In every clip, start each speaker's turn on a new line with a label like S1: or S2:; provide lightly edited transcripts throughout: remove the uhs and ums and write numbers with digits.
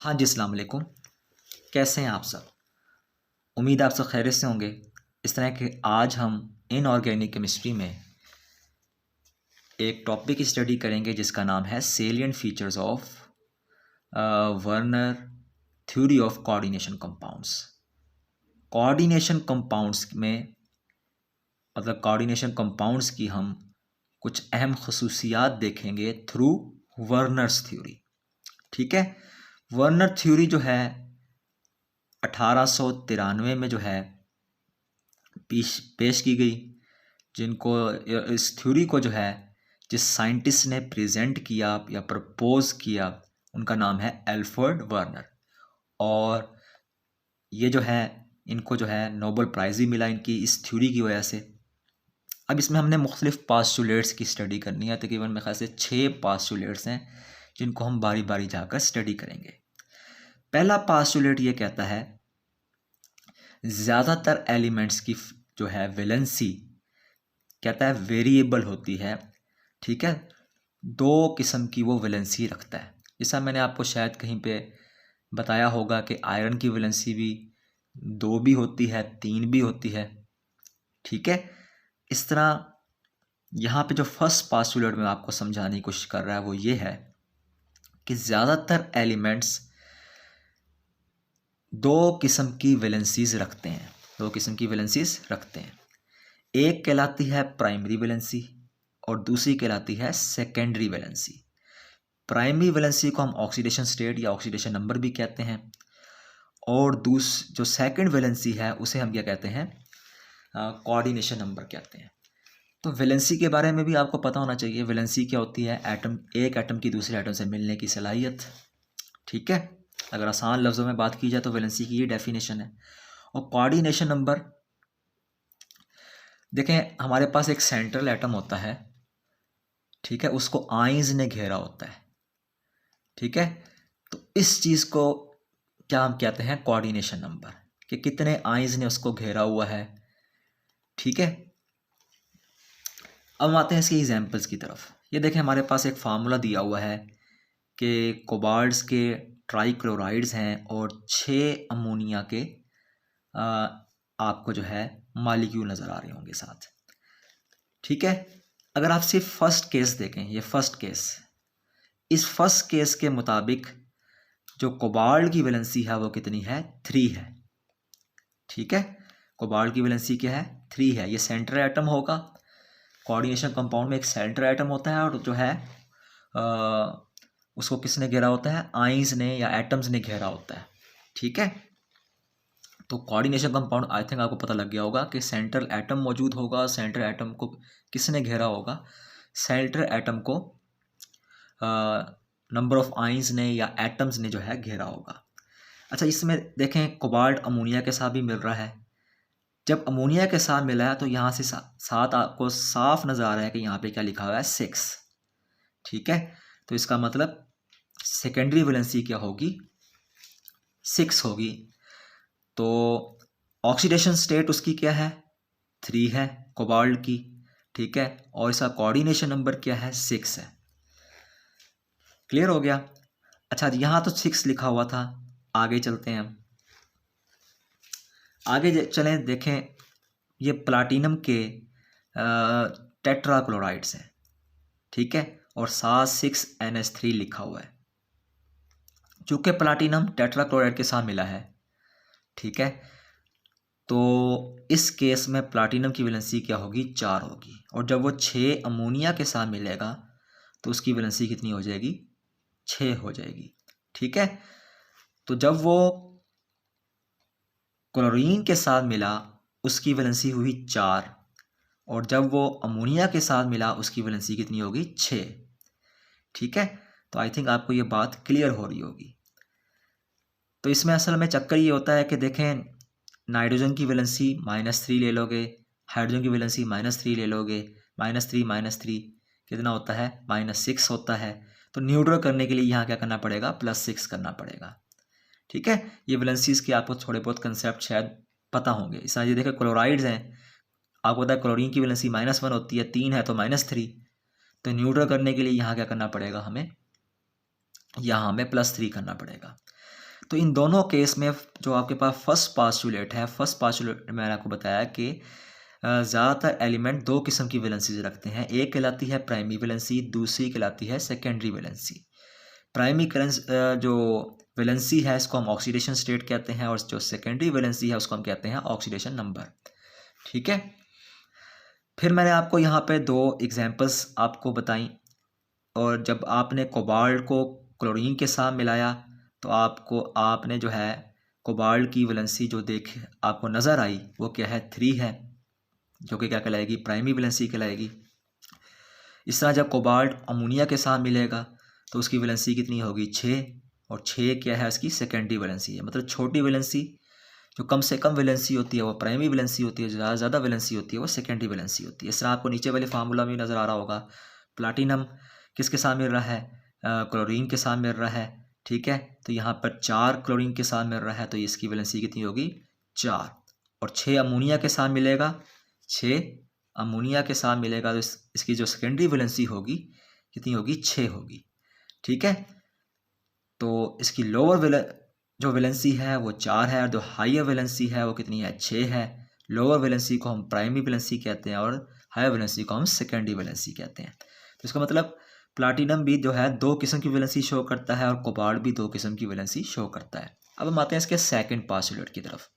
S1: हाँ जी, अस्सलाम वालेकुम। कैसे हैं आप सब? उम्मीद है आप सब खैरियत से होंगे। इस तरह के आज हम इनऑर्गेनिक केमिस्ट्री में एक टॉपिक स्टडी करेंगे जिसका नाम है salient features of Werner theory of coordination compounds. Coordination compounds में मतलब कोऑर्डिनेशन कंपाउंड्स की हम कुछ अहम खसूसियात देखेंगे थ्रू वर्नर्स थ्योरी। ठीक है, वर्नर थ्योरी जो है 1893 में जो है पेश की गई, जिनको इस थ्योरी को जो है जिस साइंटिस्ट ने प्रेजेंट किया या प्रपोज किया उनका नाम है एल्फ्रेड वर्नर। और ये जो है इनको जो है नोबेल प्राइज़ भी मिला इनकी इस थ्योरी की वजह से। अब इसमें हमने मुख्तलिफ पास्टुलेट्स की स्टडी करनी है। तकरीबन मेरे ख्याल से 6 पास्टुलेट्स हैं जिनको हम बारी बारी जाकर स्टडी करेंगे। पहला पास्टुलेट ये कहता है ज़्यादातर एलिमेंट्स की जो है वैलेंसी कहता है वेरिएबल होती है। ठीक है, 2 किस्म की वो वैलेंसी रखता है। जैसा मैंने आपको शायद कहीं पे बताया होगा कि आयरन की वैलेंसी भी 2 भी होती है, 3 भी होती है। ठीक है, इस तरह यहाँ पे जो फर्स्ट पास्टुलेट में आपको समझाने की कोशिश कर रहा है वो ये है कि ज़्यादातर एलिमेंट्स 2 किस्म की वैलेंसीज रखते हैं। 2 किस्म की वैलेंसीज रखते हैं। एक कहलाती है प्राइमरी वैलेंसी और दूसरी कहलाती है सेकेंडरी वैलेंसी। प्राइमरी वैलेंसी को हम ऑक्सीडेशन स्टेट या ऑक्सीडेशन नंबर भी कहते हैं, और जो सेकेंड वैलेंसी है उसे हम क्या कहते हैं, कोऑर्डिनेशन नंबर कहते हैं। तो वैलेंसी के बारे में भी आपको पता होना चाहिए। वैलेंसी क्या होती है? एक एटम की दूसरे एटम से मिलने की सलाहियत। ठीक है, अगर आसान लफ्ज़ों में बात की जाए तो वैलेंसी की ये डेफिनेशन है। और कोऑर्डिनेशन नंबर, देखें हमारे पास एक सेंट्रल एटम होता है, ठीक है, उसको आइंस ने घेरा होता है। ठीक है, तो इस चीज़ को क्या हम कहते हैं? कोऑर्डिनेशन नंबर, कि कितने आइंस ने उसको घेरा हुआ है। ठीक है, अब हम आते हैं इसके एग्जांपल्स की तरफ। ये देखें हमारे पास एक फार्मूला दिया हुआ है कि कोबाल्ट्स के ट्राइक्लोराइड्स हैं और 6 अमोनिया के आपको जो है मालिक्यूल नज़र आ रहे होंगे साथ। ठीक है, अगर आप सिर्फ फर्स्ट केस देखें, ये फर्स्ट केस, इस फर्स्ट केस के मुताबिक जो कोबाल्ट की वैलेंसी है वो कितनी है? 3 है। ठीक है, कोबाल्ट की वैलेंसी क्या है? 3 है। ये सेंट्रल एटम होगा। कोऑर्डिनेशन कंपाउंड में एक सेंट्रल एटम होता है और जो है उसको किसने घेरा होता है? आइंस ने या एटम्स ने घेरा होता है। ठीक है, तो कोऑर्डिनेशन कंपाउंड आई थिंक आपको पता लग गया होगा कि सेंट्रल एटम मौजूद होगा। सेंट्रल एटम को किसने घेरा होगा? सेंट्रल एटम को नंबर ऑफ आइंस ने या एटम्स ने जो है घेरा होगा। अच्छा, इसमें देखें कोबाल्ट अमोनिया के साथ भी मिल रहा है। जब अमोनिया के साथ मिला है तो यहाँ से साथ आपको साफ नज़र आ रहा है कि यहाँ पे क्या लिखा हुआ है? 6। ठीक है, तो इसका मतलब सेकेंडरी वैलेंसी क्या होगी? 6 होगी। तो ऑक्सीडेशन स्टेट उसकी क्या है? 3 है कोबाल्ट की। ठीक है, और इसका कोऑर्डिनेशन नंबर क्या है? 6 है। क्लियर हो गया? अच्छा, यहाँ तो 6 लिखा हुआ था। आगे चलते हैं हम। आगे चलें, देखें ये प्लाटिनम के टेट्राक्लोराइड्स हैं। ठीक है, और साथ 6NH3 लिखा हुआ है। चूँकि प्लाटिनम टेट्राक्लोराइड के साथ मिला है, ठीक है, तो इस केस में प्लाटिनम की वैलेंसी क्या होगी? 4 होगी। और जब वो 6 अमोनिया के साथ मिलेगा तो उसकी वैलेंसी कितनी हो जाएगी? 6 हो जाएगी। ठीक है, तो जब वो क्लोरीन के साथ मिला उसकी वैलेंसी हुई 4, और जब वो अमोनिया के साथ मिला उसकी वैलेंसी कितनी होगी? 6। ठीक है, तो आई थिंक आपको ये बात क्लियर हो रही होगी। तो इसमें असल में चक्कर ये होता है कि देखें नाइट्रोजन की वैलेंसी -3 ले लोगे, हाइड्रोजन की वैलेंसी -3 ले लोगे, -3 कितना होता है? -6 होता है। तो न्यूट्रल करने के लिए यहाँ क्या करना पड़ेगा? +6 करना पड़ेगा। ठीक है, ये वैलेंसीज के आपको थोड़े बहुत कंसेप्ट शायद पता होंगे। इस तरह ये देखिए क्लोराइड्स हैं, आपको पता है क्लोरीन की वैलेंसी -1 होती है, 3 है तो -3। तो न्यूट्रल करने के लिए यहाँ क्या करना पड़ेगा हमें? यहाँ हमें +3 करना पड़ेगा। तो इन दोनों केस में जो आपके पास फर्स्ट पास्टुलेट है, फर्स्ट पास्टुलेट मैंने आपको बताया कि ज़्यादातर एलिमेंट दो किस्म की वैलेंसीज रखते हैं। एक कहलाती है प्राइमरी वैलेंसी, दूसरी कहलाती है सेकेंडरी वैलेंसी। प्राइमरी जो वैलेंसी है इसको हम ऑक्सीडेशन स्टेट कहते हैं, और जो सेकेंडरी वैलेंसी है उसको हम कहते हैं ऑक्सीडेशन नंबर। ठीक है, फिर मैंने आपको यहाँ पे दो एग्जांपल्स आपको बताई, और जब आपने कोबाल्ट को क्लोरीन के साथ मिलाया तो आपने जो है कोबाल्ट की वैलेंसी जो आपको नज़र आई वो क्या है, 3 है, जो कि क्या कहलाएगी, प्राइमरी वैलेंसी कहलाएगी। इस तरह जब कोबाल्ट अमोनिया के साथ मिलेगा तो उसकी वैलेंसी कितनी होगी, 6, और 6 क्या है, उसकी सेकेंडरी वैलेंसी है। मतलब छोटी वैलेंसी, जो कम से कम वैलेंसी होती है वो प्राइमरी वैलेंसी होती है, जो ज़्यादा ज़्यादा वैलेंसी होती है वो सेकेंडरी वैलेंसी होती है। इस तरह आपको नीचे वाले फार्मूला में नज़र आ रहा होगा, प्लाटिनम किसके साथ मिल रहा है, क्लोरीन के साथ मिल रहा है। ठीक है, तो यहाँ पर 4 क्लोरीन के साथ मिल रहा है, तो इसकी वैलेंसी कितनी होगी, 4, और 6 अमोनिया के साथ मिलेगा, 6 अमोनिया के साथ मिलेगा तो इसकी जो सेकेंडरी वैलेंसी होगी कितनी होगी, 6 होगी। ठीक है, तो इसकी जो वैलेंसी है वो 4 है, और जो हायर वैलेंसी है वो कितनी है, 6 है। लोअर वैलेंसी को हम प्राइमरी वैलेंसी कहते हैं और हायर वैलेंसी को हम सेकेंडरी वैलेंसी कहते हैं। तो इसका मतलब प्लाटिनम भी जो है 2 किस्म की वैलेंसी शो करता है, और कोबाल्ट भी 2 किस्म की वैलेंसी शो करता है। अब हम आते हैं इसके सेकेंड पास्टुलेट की तरफ।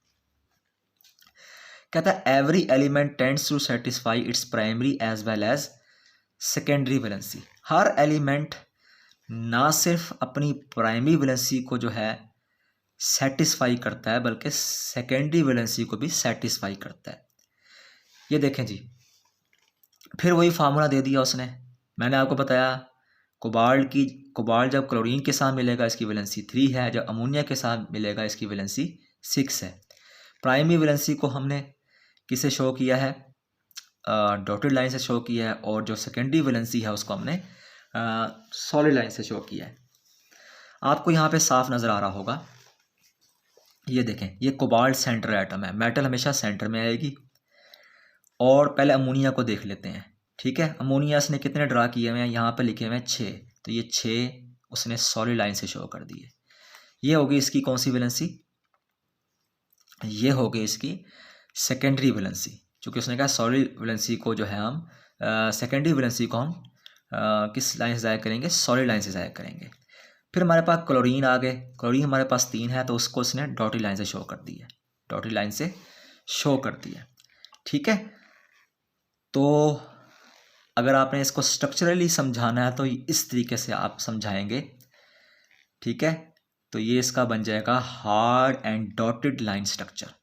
S1: कहता है every element tends to satisfy its primary as well as secondary valency. हर एलिमेंट ना सिर्फ अपनी प्राइमरी वैलेंसी को जो है सेटिस्फाई करता है, बल्कि सेकेंडरी वैलेंसी को भी सेटिस्फाई करता है। ये देखें जी, फिर वही फार्मूला दे दिया उसने। मैंने आपको बताया कोबाल्ट जब क्लोरीन के साथ मिलेगा इसकी वैलेंसी 3 है, जब अमोनिया के साथ मिलेगा इसकी वैलेंसी 6 है। प्राइमरी वैलेंसी को हमने किसे शो किया है, डॉटेड लाइन से शो किया है, और जो सेकेंडरी वैलेंसी है उसको हमने सॉलिड लाइन से शो किया है। आपको यहाँ पे साफ नज़र आ रहा होगा, ये देखें, ये कोबाल्ट सेंटर एटम है, मेटल हमेशा सेंटर में आएगी। और पहले अमोनिया को देख लेते हैं। ठीक है, अमोनिया इसने कितने ड्रा किए हुए हैं, यहाँ पे लिखे हुए हैं 6, तो ये 6 उसने सॉलिड लाइन से शो कर दिए। ये होगी इसकी कौन सी वैलेंसी, ये होगी इसकी सेकेंडरी वैलेंसी, क्योंकि उसने कहा सॉलिड वैलेंसी को जो है हम सेकेंडरी वैलेंसी को हम किस लाइन से ज़ाहिर करेंगे, सॉलिड लाइन से ज़ाहिर करेंगे। फिर हमारे पास क्लोरीन आ गए, क्लोरीन हमारे पास 3 है, तो उसको उसने डॉटेड लाइन से शो कर दिया, डॉटेड लाइन से शो कर दिया। ठीक है, तो अगर आपने इसको स्ट्रक्चरली समझाना है तो इस तरीके से आप समझाएंगे। ठीक है, तो ये इसका बन जाएगा hard and dotted line structure,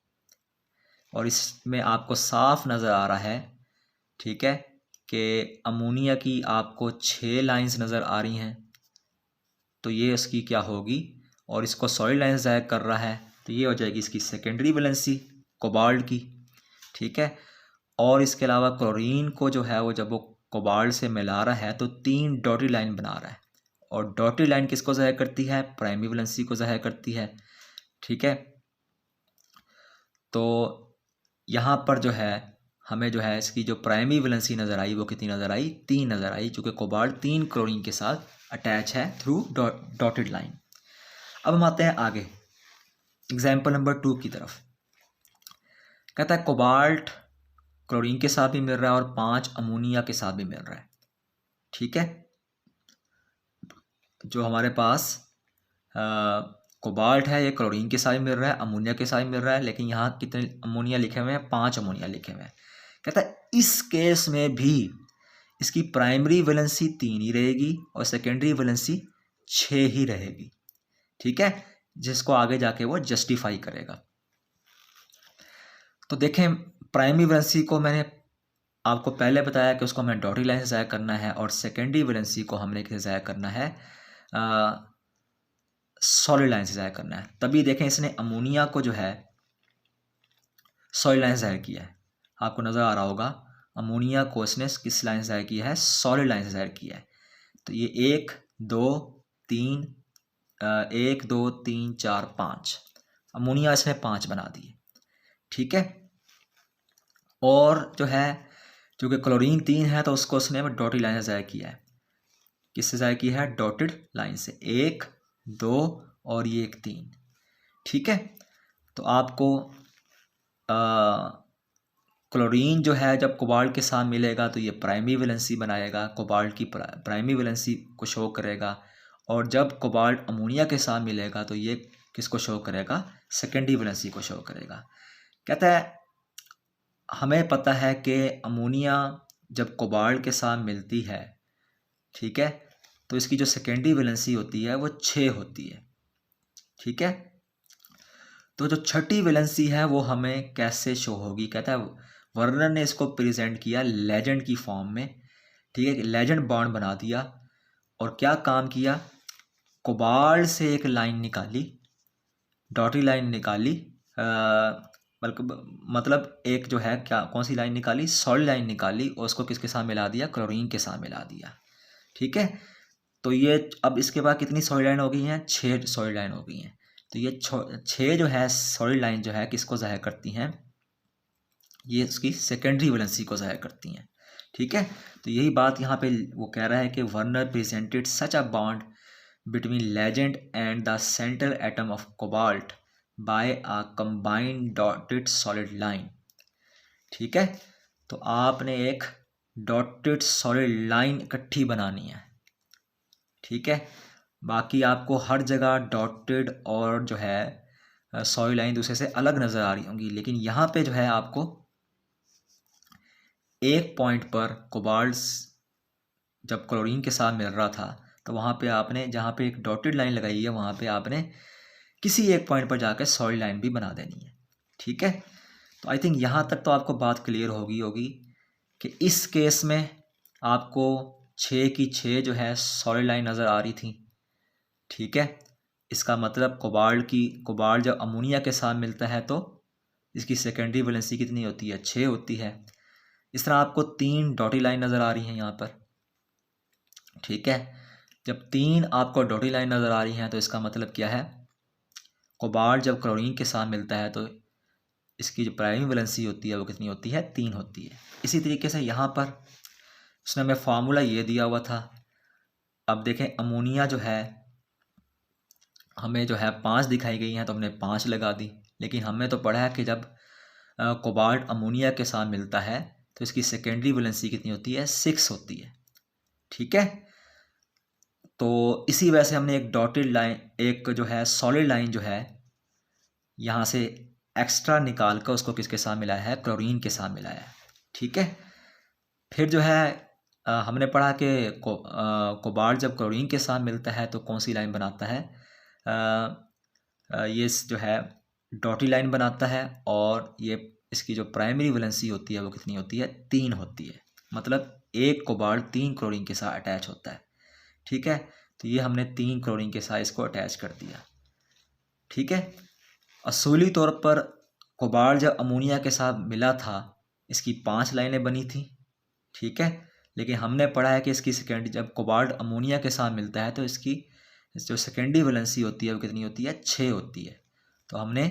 S1: और इसमें आपको साफ नज़र आ रहा है, ठीक है, कि अमोनिया की आपको 6 लाइंस नज़र आ रही हैं, तो ये इसकी क्या होगी, और इसको सॉलिड लाइन ज़ाहिर कर रहा है, तो ये हो जाएगी इसकी सेकेंडरी वैलेंसी कोबाल्ट की। ठीक है, और इसके अलावा क्लोरीन को जो है वो जब वो कोबाल्ट से मिला रहा है तो 3 डॉटेड लाइन बना रहा है, और डॉटेड लाइन किसको ज़ाहिर करती है, प्राइमरी वैलेंसी को ज़ाहिर करती है। ठीक है, तो यहाँ पर जो है हमें जो है इसकी जो प्राइमरी वैलेंसी नज़र आई वो कितनी नज़र आई, 3 नज़र आई, चूँकि कोबाल्ट 3 क्लोरीन के साथ अटैच है थ्रू डॉटेड लाइन। अब हम आते हैं आगे एग्जाम्पल नंबर 2 की तरफ। कहता है कोबाल्ट क्लोरीन के साथ भी मिल रहा है और 5 अमोनिया के साथ भी मिल रहा है। ठीक है, जो हमारे पास कोबाल्ट है ये क्लोरीन के साथ भी मिल रहा है, अमोनिया के साथ भी मिल रहा है, लेकिन यहाँ कितने अमोनिया लिखे हुए हैं, 5 अमोनिया लिखे हुए हैं। कहता है इस केस में भी इसकी प्राइमरी वैलेंसी 3 ही रहेगी और सेकेंडरी वैलेंसी 6 ही रहेगी। ठीक है, जिसको आगे जाके वो जस्टिफाई करेगा। तो देखें, प्राइमरी वैलेंसी को मैंने आपको पहले बताया कि उसको हमें डॉटेड लाइन से ज़ाहिर करना है, और सेकेंडरी वैलेंसी को हमने किसे ज़ाहिर करना है, सॉलिड लाइन से ज़ाहिर करना है। तभी देखें इसने अमोनिया को जो है सॉलिड लाइन से ज़ाहिर किया है, आपको नज़र आ रहा होगा अमोनिया को इसने किस लाइन से ज़ाहिर किया है, सॉलिड लाइन से ज़ाहिर किया है। तो ये 1 2 3 1 2 3 4 5 अमोनिया इसने 5 बना दिए। ठीक है, और जो है क्योंकि क्लोरीन 3 है तो उसको उसने डॉटेड लाइन से ज़ाहिर किया है। किससे ज़ाहिर किया है, डॉटेड लाइन से, 1 2 और ये 1 3। ठीक है, तो आपको क्लोरीन जो है जब कोबाल्ट के साथ मिलेगा तो ये प्राइमरी वैलेंसी बनाएगा, कोबाल्ट की प्राइमरी वैलेंसी को शो करेगा। और जब कोबाल्ट अमोनिया के साथ मिलेगा तो ये किसको शो करेगा, सेकेंडरी वैलेंसी को शो करेगा। कहता है हमें पता है कि अमोनिया जब कोबाल्ट के साथ मिलती है, ठीक है, तो इसकी जो सेकेंडरी वैलेंसी होती है वो 6 होती है। ठीक है, तो जो छठी वैलेंसी है वो हमें कैसे शो होगी। कहता है वर्नर ने इसको प्रेजेंट किया लेजेंड की फॉर्म में। ठीक है, लेजेंड बॉन्ड बना दिया और क्या काम किया, कोबाल्ट से एक लाइन निकाली, डॉटी लाइन निकाली, मतलब एक जो है क्या कौन सी लाइन निकाली, सॉलिड लाइन निकाली और उसको किसके साथ मिला दिया, क्लोरीन के साथ मिला दिया। ठीक है, तो ये अब इसके बाद कितनी सॉलिड लाइन हो गई हैं, 6 सॉलिड लाइन हो गई हैं। तो ये 6 जो है सॉलिड लाइन जो है किसको ज़ाहिर करती हैं, ये उसकी सेकेंडरी वैलेंसी को ज़ाहिर करती हैं। ठीक है, तो यही बात यहाँ पे वो कह रहा है कि Werner presented such a bond between ligand and the central atom of cobalt by a combined dotted solid line. ठीक है, तो आपने एक डॉटेड सॉलिड लाइन इकट्ठी बनानी है। ठीक है, बाकी आपको हर जगह डॉटेड और जो है सॉलिड लाइन दूसरे से अलग नज़र आ रही होंगी, लेकिन यहाँ पे जो है आपको एक पॉइंट पर कोबाल्ट जब क्लोरीन के साथ मिल रहा था तो वहाँ पे आपने जहाँ पे एक डॉटेड लाइन लगाई है वहाँ पे आपने किसी एक पॉइंट पर जाकर सॉलिड लाइन भी बना देनी है। ठीक है, तो आई थिंक यहाँ तक तो आपको बात क्लियर होगी कि इस केस में आपको 6 की 6 जो है सॉलिड लाइन नज़र आ रही थी। ठीक है, इसका मतलब कोबाल्ट जब अमोनिया के साथ मिलता है तो इसकी सेकेंडरी वैलेंसी कितनी होती है, 6 होती है। इस तरह आपको 3 डॉटी लाइन नज़र आ रही हैं यहाँ पर। ठीक है, जब 3 आपको डॉटी लाइन नज़र आ रही हैं तो इसका मतलब क्या है, कोबाल्ट जब क्लोरीन के साथ मिलता है तो इसकी जो प्राइमरी वैलेंसी होती है वो कितनी होती है, 3 होती है। इसी तरीके से यहाँ पर उसने हमें फार्मूला ये दिया हुआ था। अब देखें अमोनिया जो है हमें जो है 5 दिखाई गई हैं तो हमने 5 लगा दी, लेकिन हमने तो पढ़ा है कि जब कोबाल्ट अमोनिया के साथ मिलता है तो इसकी सेकेंडरी वैलेंसी कितनी होती है, 6 होती है। ठीक है, तो इसी वजह से हमने एक डॉटेड लाइन, एक जो है सॉलिड लाइन जो है यहाँ से एक्स्ट्रा निकाल कर उसको किसके साथ मिलाया है, क्लोरीन के साथ मिलाया है। ठीक है, फिर जो है हमने पढ़ा कि कोबाल्ट जब क्लोरीन के साथ मिलता है तो कौन सी लाइन बनाता है, ये जो है डॉटी लाइन बनाता है और ये इसकी जो प्राइमरी वैलेंसी होती है वो कितनी होती है, 3 होती है। मतलब एक कोबाल्ट 3 क्लोरीन के साथ अटैच होता है। ठीक है, तो ये हमने 3 क्लोरीन के साथ इसको अटैच कर दिया। ठीक है, असूली तौर पर कोबाल्ट जब अमोनिया के साथ मिला था इसकी 5 लाइनें बनी थी। ठीक है, लेकिन हमने पढ़ा है कि इसकी सेकेंडरी जब कोबाल्ट अमोनिया के साथ मिलता है तो इसकी जो सेकेंडरी वैलेंसी होती है वो कितनी होती है, 6 होती है। तो हमने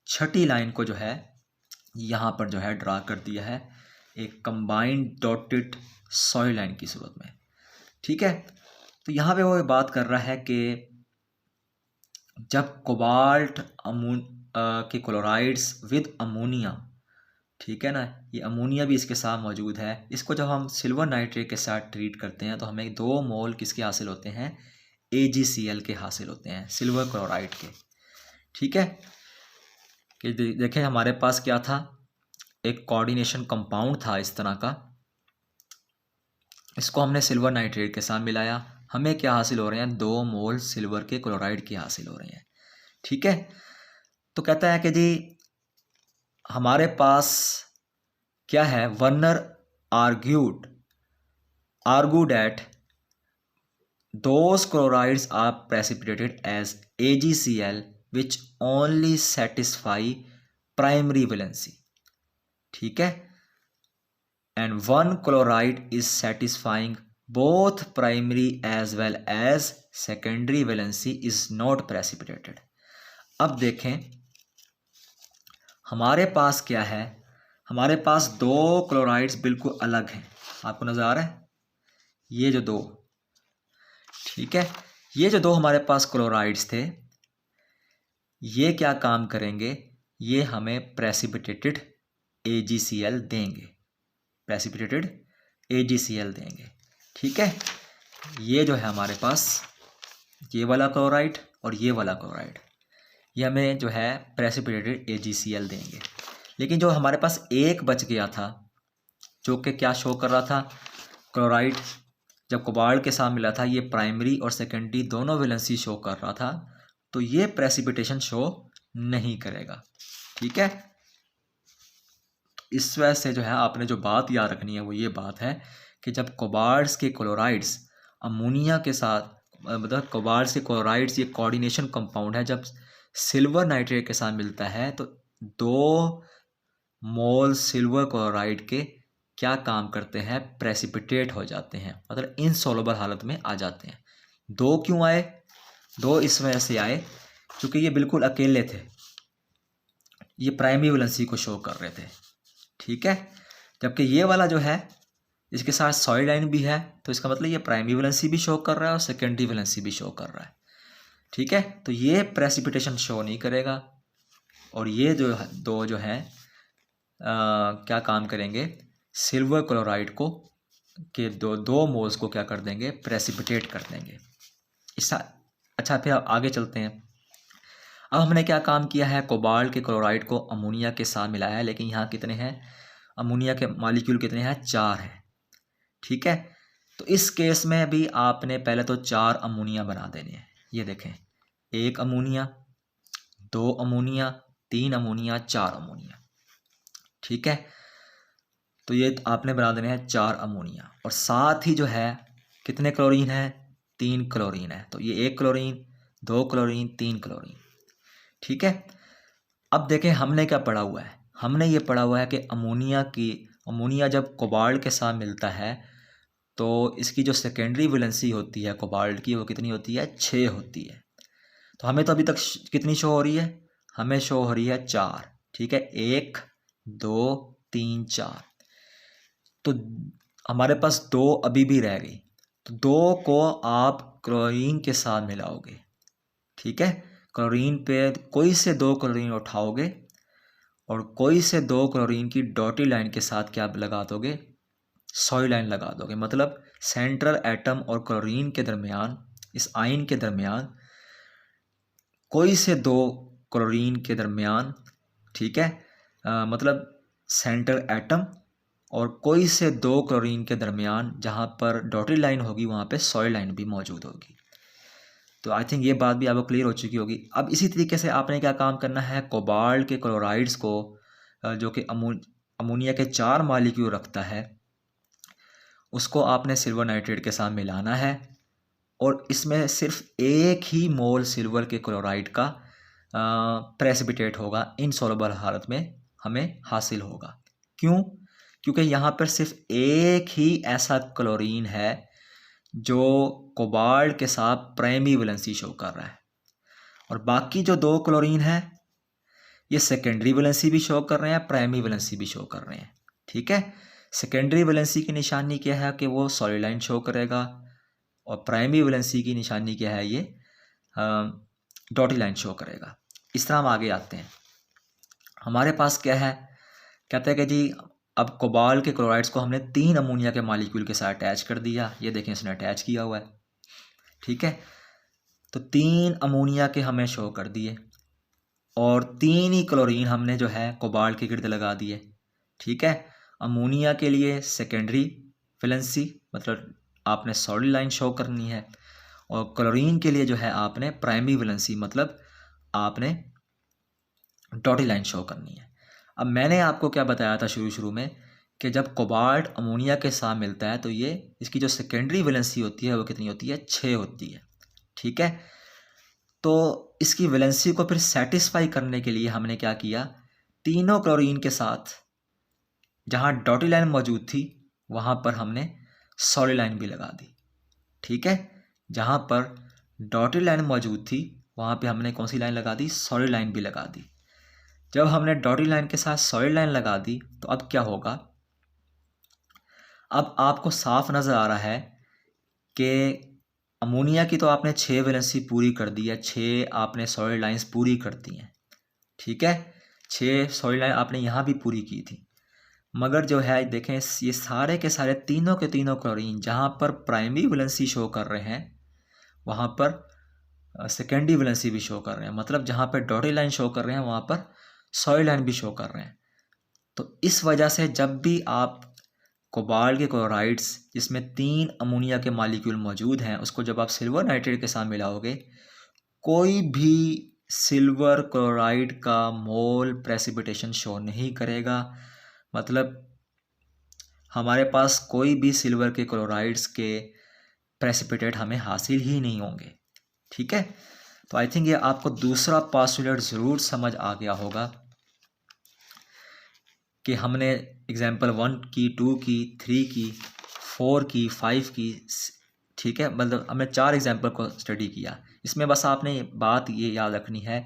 S1: छठी लाइन को जो है यहाँ पर जो है ड्रा कर दिया है एक कंबाइंड डॉटेड सॉलिड लाइन की सूरत में। ठीक है, तो यहाँ पे वो बात कर रहा है कि जब कोबाल्ट के क्लोराइड्स विद अमोनिया, ठीक है ना, ये अमोनिया भी इसके साथ मौजूद है, इसको जब हम सिल्वर नाइट्रेट के साथ ट्रीट करते हैं तो हमें 2 मोल किसके हासिल होते हैं, AgCl के हासिल होते हैं, सिल्वर क्लोराइड के। ठीक है, कि देखें हमारे पास क्या था, एक कोऑर्डिनेशन कंपाउंड था इस तरह का, इसको हमने सिल्वर नाइट्रेट के साथ मिलाया, हमें क्या हासिल हो रहे हैं, 2 मोल सिल्वर के क्लोराइड के हासिल हो रहे हैं। ठीक है, तो कहता है कि जी हमारे पास क्या है, Werner argued that those chlorides are precipitated as AgCl which only satisfy primary valency. ठीक है, and one chloride is satisfying both primary as well as secondary valency is not precipitated. अब देखें हमारे पास क्या है, हमारे पास 2 क्लोराइड्स बिल्कुल अलग हैं, आपको नज़र आ रहा है ये जो 2, ठीक है, ये जो 2 हमारे पास क्लोराइड्स थे ये क्या काम करेंगे, ये हमें प्रेसिपिटेटेड AgCl देंगे, प्रेसिपिटेटेड AgCl देंगे। ठीक है, ये जो है हमारे पास ये वाला क्लोराइड और ये वाला क्लोराइड, ये हमें जो है प्रेसिपिटेटेड AgCl देंगे। लेकिन जो हमारे पास एक बच गया था, जो कि क्या शो कर रहा था, क्लोराइड जब कोबाल्ट के साथ मिला था ये प्राइमरी और सेकेंडरी दोनों वैलेंसी शो कर रहा था, तो ये प्रेसिपिटेशन शो नहीं करेगा। ठीक है, इस वजह से जो है आपने जो बात याद रखनी है वो ये बात है कि जब कोबाल्ट्स के क्लोराइड्स अमोनिया के साथ, मतलब कोबाल्ट्स के क्लोराइड्स ये कोऑर्डिनेशन कंपाउंड है, जब सिल्वर नाइट्रेट के साथ मिलता है तो 2 मोल सिल्वर क्लोराइड के क्या काम करते हैं, प्रेसिपिटेट हो जाते हैं, मतलब इनसॉल्युबल हालत में आ जाते हैं। 2 क्यों आए, 2 इस वजह से आए क्योंकि ये बिल्कुल अकेले थे, ये प्राइमरी वैलेंसी को शो कर रहे थे। ठीक है, जबकि ये वाला जो है इसके साथ सॉलिड लाइन भी है, तो इसका मतलब ये प्राइमरी वैलेंसी भी शो कर रहा है और सेकेंडरी वैलेंसी भी शो कर रहा है। ठीक है, तो ये प्रेसिपिटेशन शो नहीं करेगा और ये जो 2 जो है क्या काम करेंगे, सिल्वर क्लोराइड को के 2 मोल्स को क्या कर देंगे, प्रेसिपिटेट कर देंगे। अच्छा, फिर आगे चलते हैं। अब हमने क्या काम किया है, कोबाल्ट के क्लोराइड को अमोनिया के साथ मिलाया है, लेकिन यहाँ कितने हैं, अमोनिया के मॉलिक्यूल कितने हैं, 4 हैं। ठीक है, तो इस केस में भी आपने पहले तो 4 अमोनिया बना देने हैं। ये देखें, 1 अमोनिया, 2 अमोनिया, 3 अमोनिया, 4 अमोनिया। ठीक है, तो ये आपने बना देने हैं 4 अमोनिया, और साथ ही जो है कितने क्लोरीन है, 3 क्लोरीन है। तो ये 1 क्लोरीन, 2 क्लोरीन, 3 क्लोरीन। ठीक है, अब देखें हमने क्या पढ़ा हुआ है, हमने ये पढ़ा हुआ है कि अमोनिया जब कोबाल्ट के साथ मिलता है तो इसकी जो सेकेंडरी वैलेंसी होती है कोबाल्ट की वो कितनी होती है, 6 होती है। तो हमें तो अभी तक कितनी शो हो रही है, हमें शो हो रही है 4। ठीक है, 1 2 3 4, तो हमारे पास 2 अभी भी रह गई, तो 2 को आप क्लोरीन के साथ मिलाओगे। ठीक है, क्लोरीन पे कोई से 2 क्लोरीन उठाओगे और कोई से 2 क्लोरीन की डॉटी लाइन के साथ क्या लगा दोगे, सॉरी लाइन लगा दोगे। मतलब सेंट्रल एटम और क्लोरीन के दरमियान, इस आयन के दरमियान कोई से 2 क्लोरीन के दरमियान, ठीक है, मतलब सेंट्रल एटम और कोई से 2 क्लोरीन के दरमियान जहाँ पर डॉटी लाइन होगी वहाँ पे सॉरी लाइन भी मौजूद होगी। तो आई थिंक ये बात भी आपको क्लियर हो चुकी होगी। अब इसी तरीके से आपने क्या काम करना है, कोबाल्ट के क्लोराइड्स को जो कि अमोनिया के 4 मॉलिक्यूल रखता है, उसको आपने सिल्वर नाइट्रेट के साथ मिलाना है और इसमें सिर्फ 1 ही मोल सिल्वर के क्लोराइड का प्रेसिपिटेट होगा, इनसॉल्युबल हालत में हमें हासिल होगा। क्यों? क्योंकि यहाँ पर सिर्फ 1 ही ऐसा क्लोरीन है जो कोबाल्ट के साथ प्राइमरी वैलेंसी शो कर रहा है, और बाकी जो 2 क्लोरीन है ये सेकेंडरी वैलेंसी भी शो कर रहे हैं, प्राइमरी वैलेंसी भी शो कर रहे हैं। ठीक है, सेकेंडरी वैलेंसी की निशानी क्या है कि वो सॉलिड लाइन शो करेगा, और प्राइमरी वैलेंसी की निशानी क्या है, ये डॉटी लाइन शो करेगा। इस तरह हम आगे आते हैं। हमारे पास क्या है, कहते हैं कि जी अब कोबाल्ट के क्लोराइड्स को हमने 3 अमोनिया के मॉलिक्यूल के साथ अटैच कर दिया। ये देखें, इसने अटैच किया हुआ है। ठीक है, तो 3 अमोनिया के हमें शो कर दिए और 3 ही क्लोरीन हमने जो है कोबाल्ट के गिर्द लगा दिए। ठीक है, अमोनिया के लिए सेकेंडरी वैलेंसी मतलब आपने सॉलिड लाइन शो करनी है, और क्लोरीन के लिए जो है आपने प्राइमरी वैलेंसी मतलब आपने डॉटी लाइन शो करनी है। अब मैंने आपको क्या बताया था शुरू में कि जब कोबाल्ट अमोनिया के साथ मिलता है तो ये इसकी जो सेकेंडरी वैलेंसी होती है वो कितनी होती है, 6 होती है। ठीक है, तो इसकी वैलेंसी को फिर सेटिस्फाई करने के लिए हमने क्या किया, तीनों क्लोरीन के साथ जहाँ डॉटी लाइन मौजूद थी वहाँ पर हमने सॉलिड लाइन भी लगा दी। ठीक है, जहाँ पर डॉटेड लाइन मौजूद थी वहाँ पे हमने कौन सी लाइन लगा दी, सॉलिड लाइन भी लगा दी। जब हमने डॉटेड लाइन के साथ सॉलिड लाइन लगा दी तो अब क्या होगा, अब आपको साफ नज़र आ रहा है कि अमोनिया की तो आपने 6 वैलेंसी पूरी कर दी है, 6 आपने सॉलिड लाइंस पूरी कर दी हैं, ठीक है, 6 सॉलिड लाइन आपने यहाँ भी पूरी की थी। मगर जो है देखें, ये सारे के सारे तीनों के तीनों क्लोरीन जहाँ पर प्राइमरी वैलेंसी शो कर रहे हैं वहाँ पर सेकेंडरी वैलेंसी भी शो कर रहे हैं। मतलब जहाँ पर डॉटेड लाइन शो कर रहे हैं वहाँ पर सॉलिड लाइन भी शो कर रहे हैं। तो इस वजह से जब भी आप कोबाल्ट के क्लोराइड्स जिसमें 3 अमोनिया के मॉलिक्यूल मौजूद हैं उसको जब आप सिल्वर नाइट्रेट के साथ मिलाओगे, कोई भी सिल्वर क्लोराइड का मोल प्रेसिपिटेशन शो नहीं करेगा। मतलब हमारे पास कोई भी सिल्वर के क्लोराइड्स के प्रेसिपिटेट हमें हासिल ही नहीं होंगे, ठीक है। तो आई थिंक ये आपको दूसरा पोस्टुलेट ज़रूर समझ आ गया होगा कि हमने एग्जाम्पल 1 की, 2 की, 3 की, 4 की, 5 की, ठीक है। मतलब हमने 4 एग्जाम्पल को स्टडी किया। इसमें बस आपने बात ये याद रखनी है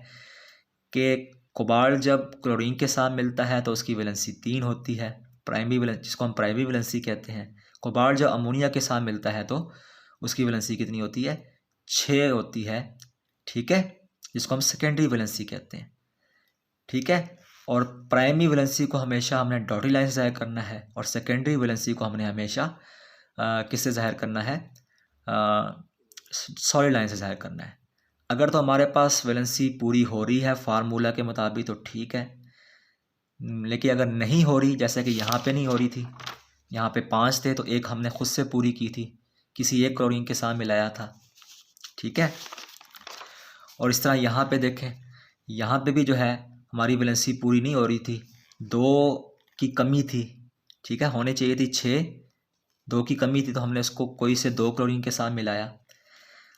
S1: कि कोबाल्ट जब क्लोरीन के साथ मिलता है तो उसकी वैलेंसी 3 होती है, प्राइमरी वैलेंसी, जिसको हम प्राइमरी वैलेंसी कहते हैं। कोबाल्ट जब अमोनिया के साथ मिलता है तो उसकी वैलेंसी कितनी होती है? 6 होती है, ठीक है, जिसको हम सेकेंडरी वैलेंसी कहते हैं, ठीक है। और प्राइमरी वैलेंसी को हमेशा हमने डॉटेड लाइन से ज़ाहिर करना है और सेकेंडरी वैलेंसी को हमने हमेशा किससे ज़ाहिर करना है? सॉलिड लाइन से ज़ाहिर करना है। अगर तो हमारे पास वैलेंसी पूरी हो रही है फार्मूला के मुताबिक तो ठीक है, लेकिन अगर नहीं हो रही, जैसे कि यहाँ पे नहीं हो रही थी, यहाँ पे 5 थे तो एक हमने खुद से पूरी की थी, किसी एक क्लोरीन के साथ मिलाया था, ठीक है। और इस तरह यहाँ पे देखें, यहाँ पे भी जो है हमारी वैलेंसी पूरी नहीं हो रही थी, 2 की कमी थी, ठीक है, होने चाहिए थी 6, 2 की कमी थी तो हमने इसको कोई से 2 क्लोरीन के साथ मिलाया।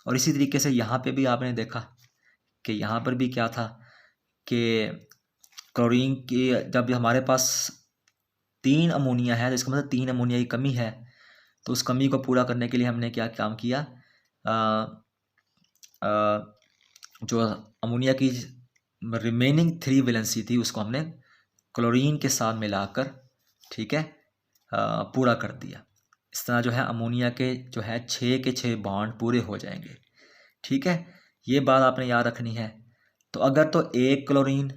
S1: और इसी तरीके से यहाँ पे भी आपने देखा कि यहाँ पर भी क्या था कि क्लोरीन की जब हमारे पास 3 अमोनिया है तो इसका मतलब 3 अमोनिया की कमी है, तो उस कमी को पूरा करने के लिए हमने क्या काम किया, जो अमोनिया की रिमेनिंग 3 वैलेंसी थी उसको हमने क्लोरीन के साथ मिलाकर, ठीक है, पूरा कर दिया। इस तरह जो है अमोनिया के जो है 6 के 6 बॉन्ड पूरे हो जाएंगे, ठीक है। ये बात आपने याद रखनी है। तो अगर तो एक क्लोरीन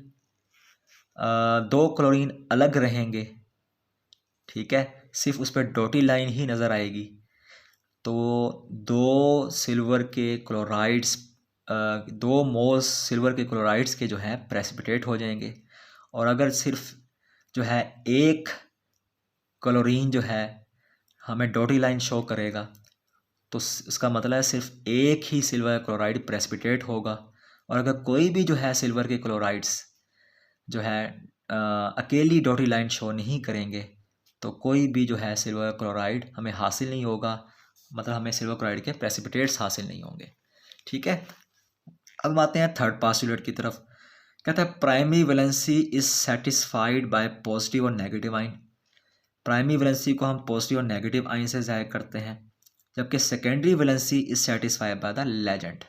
S1: 2 क्लोरीन अलग रहेंगे, ठीक है, सिर्फ उस पर डॉटेड लाइन ही नज़र आएगी, तो 2 सिल्वर के क्लोराइड्स 2 मोल्स सिल्वर के क्लोराइड्स के जो है प्रेसिपिटेट हो जाएंगे। और अगर सिर्फ जो है एक क्लोरीन जो है हमें डॉटेड लाइन शो करेगा तो इसका मतलब है सिर्फ एक ही सिल्वर क्लोराइड प्रेसिपिटेट होगा। और अगर कोई भी जो है सिल्वर के क्लोराइड्स जो है अकेली डॉटेड लाइन शो नहीं करेंगे तो कोई भी जो है सिल्वर क्लोराइड हमें हासिल नहीं होगा, मतलब हमें सिल्वर क्लोराइड के प्रेसिपिटेट्स हासिल नहीं होंगे, ठीक है। अब आते हैं थर्ड पोस्टुलेट की तरफ। कहता है primary valency is satisfied by positive और नेगेटिव आइन। प्राइमरी वैलेंसी को हम पॉजिटिव और नेगेटिव आइन से ज़ाहिर करते हैं, जबकि secondary valency is satisfied by the legend,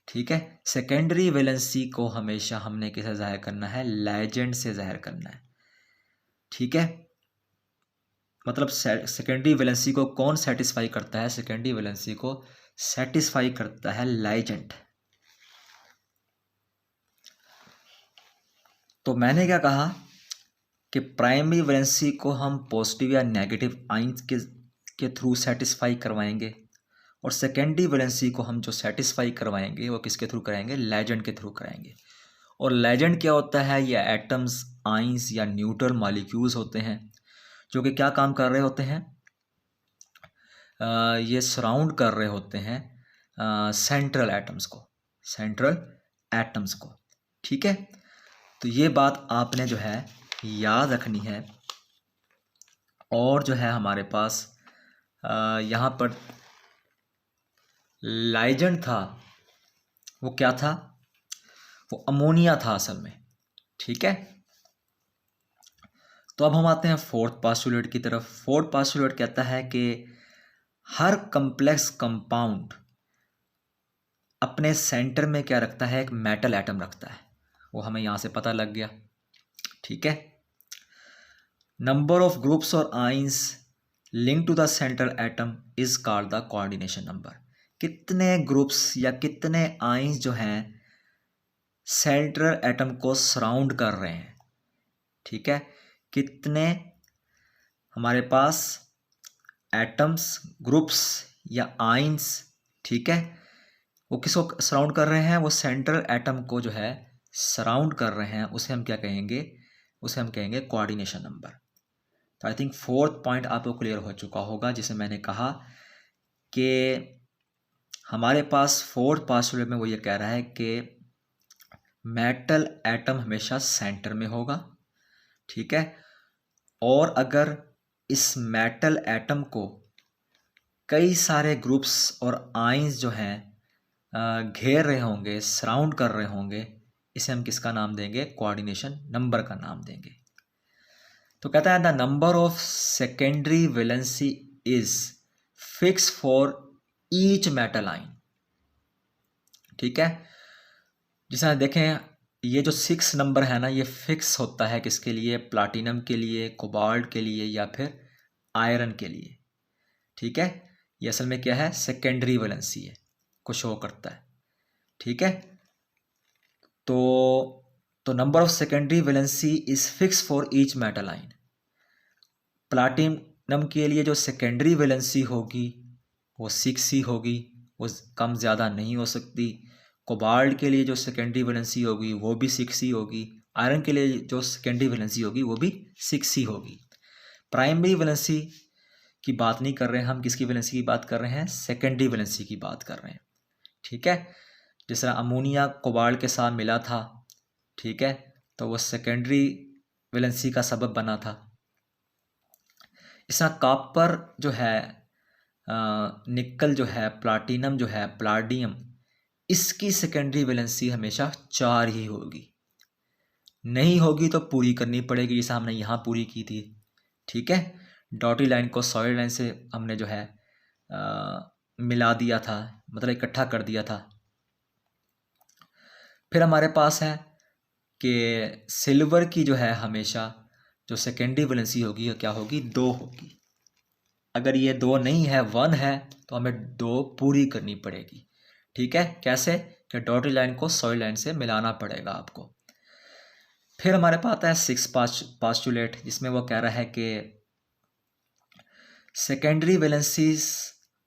S1: ठीक है। सेकेंडरी वैलेंसी को हमेशा हमने किसे ज़ाहिर करना है? लेजेंड से ज़ाहिर करना है, ठीक है। मतलब सेकेंडरी वैलेंसी को कौन सेटिस्फाई करता है? सेकेंडरी वैलेंसी को सेटिस्फाई करता है लेजेंड। तो मैंने क्या कहा कि प्राइमरी वैलेंसी को हम पॉजिटिव या नेगेटिव आइंस के थ्रू सेटिस्फाई करवाएंगे और सेकेंडरी वैलेंसी को हम जो सेटिस्फाई करवाएंगे वो किसके थ्रू कराएंगे? लेजेंड के थ्रू कराएंगे। और लेजेंड क्या होता है? ये एटम्स, आइंस या न्यूट्रल मॉलिक्यूल्स होते हैं जो कि क्या काम कर रहे होते हैं? ये सराउंड कर रहे होते हैं सेंट्रल एटम्स को, सेंट्रल एटम्स को, ठीक है। तो ये बात आपने जो है याद रखनी है। और जो है हमारे पास यहाँ पर लाइजेंड था, वो क्या था? वो अमोनिया था असल में, ठीक है। तो अब हम आते हैं फोर्थ पोस्टुलेट की तरफ। फोर्थ पोस्टुलेट कहता है कि हर कॉम्प्लेक्स कंपाउंड अपने सेंटर में क्या रखता है? एक मेटल एटम रखता है। वो हमें यहाँ से पता लग गया, ठीक है। नंबर ऑफ ग्रुप्स और ions link to the central atom is called the coordination number. कितने ग्रुप्स या कितने आयंस जो हैं सेंट्रल एटम को सराउंड कर रहे हैं। ठीक है, कितने हमारे पास एटम्स, ग्रुप्स या आयंस, ठीक है, वो किसको सराउंड कर रहे हैं, वो सेंट्रल एटम को जो है सराउंड कर रहे हैं, उसे हम क्या कहेंगे, उसे हम कहेंगे कोऑर्डिनेशन नंबर। तो आई थिंक फोर्थ पॉइंट आपको क्लियर हो चुका होगा, जिसे मैंने कहा कि हमारे पास फोर्थ पोस्टुलेट में वो ये कह रहा है कि मेटल एटम हमेशा सेंटर में होगा। ठीक है, और अगर इस मेटल एटम को कई सारे ग्रुप्स और आयंस जो हैं घेर रहे होंगे, सराउंड कर रहे होंगे, इसे हम किसका नाम देंगे, कोऑर्डिनेशन नंबर का नाम देंगे। तो कहता है the number of secondary valency is fix for each metal ion. ठीक है, जिसे देखें ये जो 6 नंबर है ना, ये फिक्स होता है किसके लिए, प्लाटिनम के लिए, कोबाल्ट के लिए या फिर आयरन के लिए। ठीक है, ये असल में क्या है, सेकेंडरी वैलेंसी है, को शो करता है। ठीक है, तो number of secondary valency is fix for each metal ion. Platinum के लिए जो सेकेंडरी वैलेंसी होगी वो 6 ही होगी, वो कम ज़्यादा नहीं हो सकती। कोबाल्ट के लिए जो सेकेंडरी वैलेंसी होगी वो भी 6 ही होगी। आयरन के लिए जो सेकेंडरी वैलेंसी होगी वो भी 6 ही होगी। प्राइमरी वैलेंसी की बात नहीं कर रहे हैं हम, किसकी वैलेंसी की बात कर रहे हैं, सेकेंडरी वैलेंसी की बात कर रहे हैं। ठीक है, जिस तरह अमोनिया कोबाल्ट के साथ मिला था, ठीक है, तो वो सेकेंडरी वैलेंसी का सबब बना था। इस तरह कॉपर जो है, निकल जो है, प्लाटिनम जो है, प्लाडियम, इसकी सेकेंडरी वैलेंसी हमेशा 4 ही होगी। नहीं होगी तो पूरी करनी पड़ेगी, जैसे हमने यहाँ पूरी की थी। ठीक है, डॉटी लाइन को सॉलिड लाइन से हमने जो है मिला दिया था, मतलब इकट्ठा कर दिया था। फिर हमारे पास है कि सिल्वर की जो है हमेशा जो सेकेंडरी वैलेंसी होगी वो क्या होगी, 2 होगी। अगर ये 2 नहीं है, 1 है, तो हमें 2 पूरी करनी पड़ेगी। ठीक है, कैसे, कि डॉटेड लाइन को सॉलिड लाइन से मिलाना पड़ेगा आपको। फिर हमारे पास आता है 6 पोस्टुलेट, जिसमें वो कह रहा है कि secondary valencies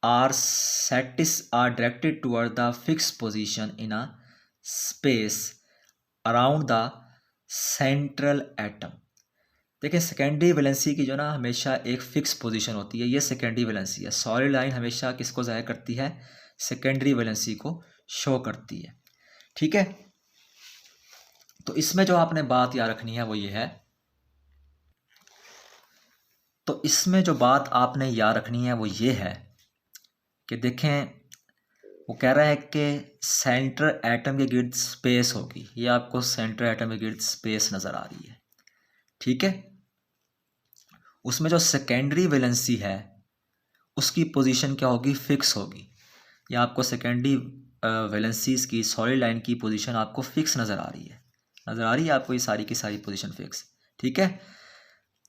S1: are directed toward the fix position in a space around the central atom. देखिए सेकेंडरी वैलेंसी की जो ना हमेशा एक फिक्स पोजीशन होती है, ये सेकेंडरी वैलेंसी है। सॉलिड लाइन हमेशा किसको ज़ाहिर करती है, सेकेंडरी वैलेंसी को शो करती है। ठीक है, तो इसमें जो आपने बात याद रखनी है वो ये है, तो इसमें जो बात आपने याद रखनी है वो ये है कि देखें, वो कह रहा है कि सेंट्रल एटम के गिर्द स्पेस होगी। ये आपको सेंट्रल एटम के गिर्द स्पेस नज़र आ रही है। ठीक है, उसमें जो सेकेंडरी वैलेंसी है उसकी पोजीशन क्या होगी, फिक्स होगी। या आपको सेकेंडरी वैलेंसीज की सॉलिड लाइन की पोजीशन आपको फिक्स नज़र आ रही है, आपको ये सारी की सारी पोजीशन फिक्स। ठीक है,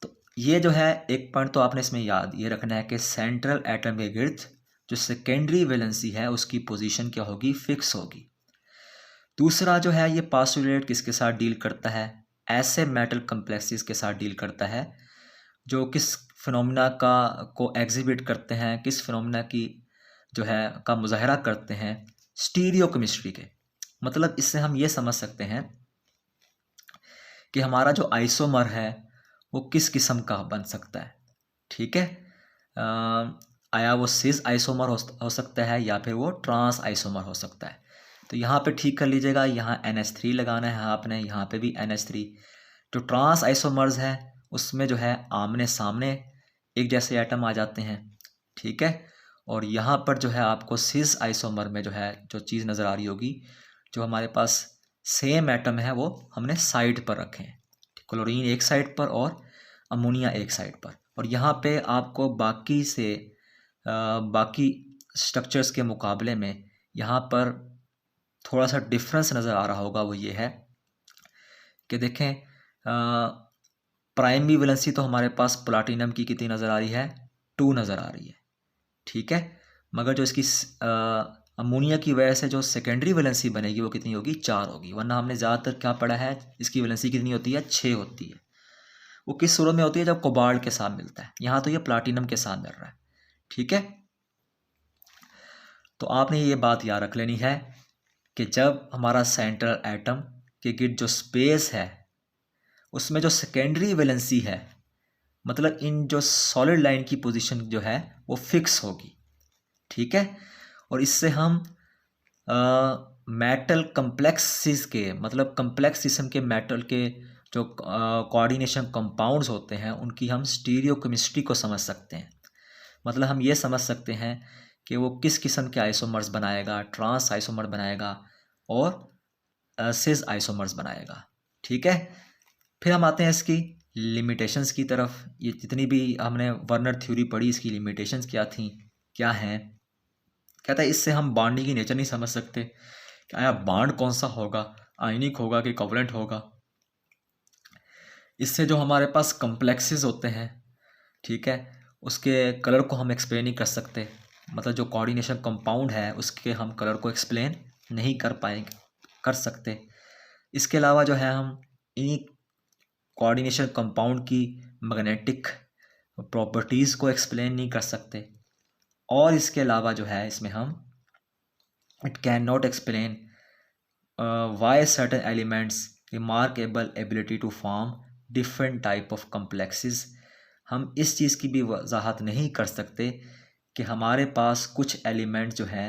S1: तो ये जो है एक पॉइंट तो आपने इसमें याद ये रखना है कि सेंट्रल एटम के गिर्द जो सेकेंडरी वैलेंसी है उसकी पोजीशन क्या होगी, फिक्स होगी। दूसरा जो है, ये पोस्टुलेट किसके साथ डील करता है, ऐसे मेटल कम्प्लेक्सेस के साथ डील करता है जो किस फिनोमिना को एग्जिबिट करते हैं, किस फिनोमिना की जो है का मुजाहरा करते हैं, स्टीरियो केमिस्ट्री के। मतलब इससे हम ये समझ सकते हैं कि हमारा जो आइसोमर है वो किस किस्म का बन सकता है। ठीक है, आया वो सिस आइसोमर हो सकता है या फिर वो ट्रांस आइसोमर हो सकता है। तो यहाँ पे ठीक कर लीजिएगा, यहाँ NH3 लगाना है आपने, यहाँ पे भी NH3। जो ट्रांस आइसोमर्स है उसमें जो है आमने सामने एक जैसे एटम आ जाते हैं। ठीक है, और यहाँ पर जो है आपको सिस आइसोमर में जो है जो चीज़ नज़र आ रही होगी, जो हमारे पास सेम एटम है वो हमने साइड पर रखे हैं, क्लोरीन एक साइड पर और अमोनिया एक साइड पर। और यहाँ पे आपको बाकी स्ट्रक्चर्स के मुकाबले में यहाँ पर थोड़ा सा डिफरेंस नज़र आ रहा होगा। वो ये है कि देखें, प्राइमरी वैलेंसी तो हमारे पास प्लाटिनम की कितनी नज़र आ रही है, 2 नज़र आ रही है। ठीक है, मगर जो इसकी अमोनिया की वजह से जो सेकेंडरी वैलेंसी बनेगी वो कितनी होगी, 4 होगी। वरना हमने ज़्यादातर क्या पढ़ा है, इसकी वैलेंसी कितनी होती है, 6 होती है। वो किस सूरत में होती है, जब कोबाल्ट के साथ मिलता है। यहाँ तो ये प्लाटिनम के साथ मिल रहा है, ठीक है। तो आपने ये बात याद रख लेनी है कि जब हमारा सेंट्रल एटम के गिर्द जो स्पेस है उसमें जो सेकेंडरी वैलेंसी है, मतलब इन जो सॉलिड लाइन की पोजीशन जो है वो फिक्स होगी, ठीक है। और इससे हम मेटल कम्प्लेक्सिस के, मतलब कम्प्लेक्स किस्म के मेटल के जो कोऑर्डिनेशन कंपाउंड्स होते हैं उनकी हम स्टीरियोकेमिस्ट्री को समझ सकते हैं। मतलब हम ये समझ सकते हैं कि वो किस किस्म के आइसोमर्स बनाएगा, ट्रांस आइसोमर बनाएगा और सिस आइसोमर्स बनाएगा, ठीक है। फिर हम आते हैं इसकी लिमिटेशंस की तरफ। ये जितनी भी हमने वर्नर थ्योरी पढ़ी, इसकी लिमिटेशंस क्या थी, क्या हैं। कहता है इससे हम बॉन्डिंग की नेचर नहीं समझ सकते कि आया बॉन्ड कौन सा होगा, आयनिक होगा कि कोवलेंट होगा। इससे जो हमारे पास कम्प्लेक्सेस होते हैं, ठीक है, उसके कलर को हम एक्सप्लेन नहीं कर सकते। मतलब जो कोऑर्डिनेशन कंपाउंड है उसके हम कलर को एक्सप्लेन नहीं कर सकते। इसके अलावा जो है हम इन्हीं कोऑर्डिनेशन कंपाउंड की मैग्नेटिक प्रॉपर्टीज़ को एक्सप्लेन नहीं कर सकते। और इसके अलावा जो है इसमें हम it can not explain why certain elements remarkable ability to form different type of complexes. हम इस चीज़ की भी वजाहत नहीं कर सकते कि हमारे पास कुछ एलिमेंट जो हैं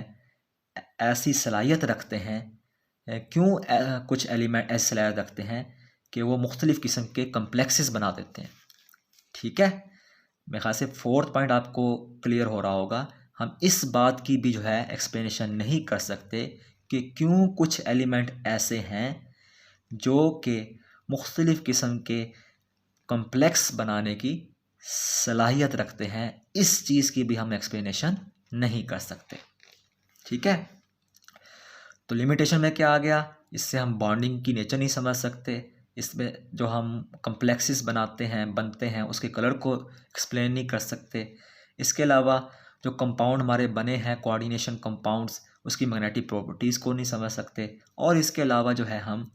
S1: ऐसी सलाहियत रखते हैं, क्यों कुछ एलिमेंट ऐसी सलाहियत रखते हैं कि वो मुख्तलिफ़ किस्म के कम्प्लेक्सेस बना देते हैं, ठीक है। मेरे ख्याल से 4th पॉइंट आपको क्लियर हो रहा होगा। हम इस बात की भी जो है एक्सप्लेनेशन नहीं कर सकते कि क्यों कुछ एलिमेंट ऐसे हैं जो कि मुख्तलिफ़ किस्म के कम्प्लेक्स बनाने की सलाहियत रखते हैं। इस चीज़ की भी हम एक्सप्लेनेशन नहीं कर सकते, ठीक है। तो लिमिटेशन में क्या आ गया, इससे हम बॉन्डिंग की नेचर नहीं समझ सकते। इसमें जो हम कम्प्लेक्सेस बनते हैं उसके कलर को एक्सप्लेन नहीं कर सकते। इसके अलावा जो कंपाउंड हमारे बने हैं कोऑर्डिनेशन कंपाउंड्स, उसकी मैग्नेटिक प्रॉपर्टीज़ को नहीं समझ सकते। और इसके अलावा जो है हम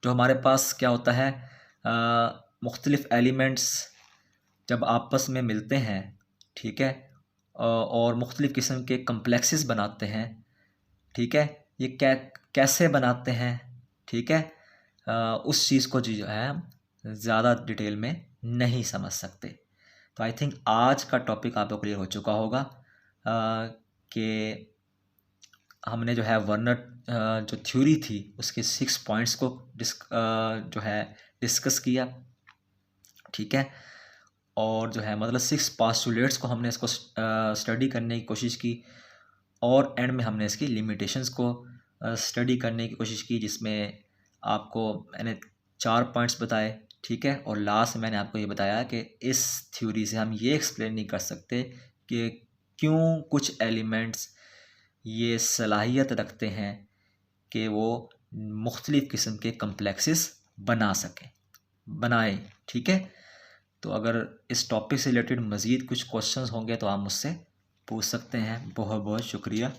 S1: जो हमारे पास क्या होता है, मुख्तलिफ़ एलिमेंट्स जब आपस में मिलते हैं, ठीक है, और मुख्तलिफ़ किस्म के कम्प्लेक्सेस बनाते हैं, ठीक है, ये कैसे बनाते हैं, ठीक है, उस चीज़ को जो है हम ज़्यादा डिटेल में नहीं समझ सकते। तो आई थिंक आज का टॉपिक आपको क्लियर हो चुका होगा कि हमने जो है वर्नर जो थ्योरी थी उसके 6 पॉइंट्स को जो है डिस्कस किया, ठीक है। और जो है मतलब 6 पोस्टुलेट्स को हमने इसको स्टडी करने की कोशिश की और एंड में हमने इसकी लिमिटेशंस को स्टडी करने की कोशिश की, जिसमें आपको मैंने 4 पॉइंट्स बताए, ठीक है। और लास्ट में मैंने आपको ये बताया कि इस थ्योरी से हम ये एक्सप्लेन नहीं कर सकते कि क्यों कुछ एलिमेंट्स ये सलाहियत रखते हैं कि वो मुख्तलिफ़ किस्म के कम्प्लेक्सेस बनाएं, ठीक है। तो अगर इस टॉपिक से रिलेटेड मज़ीद कुछ क्वेश्चंस होंगे तो आप मुझसे पूछ सकते हैं। बहुत बहुत शुक्रिया।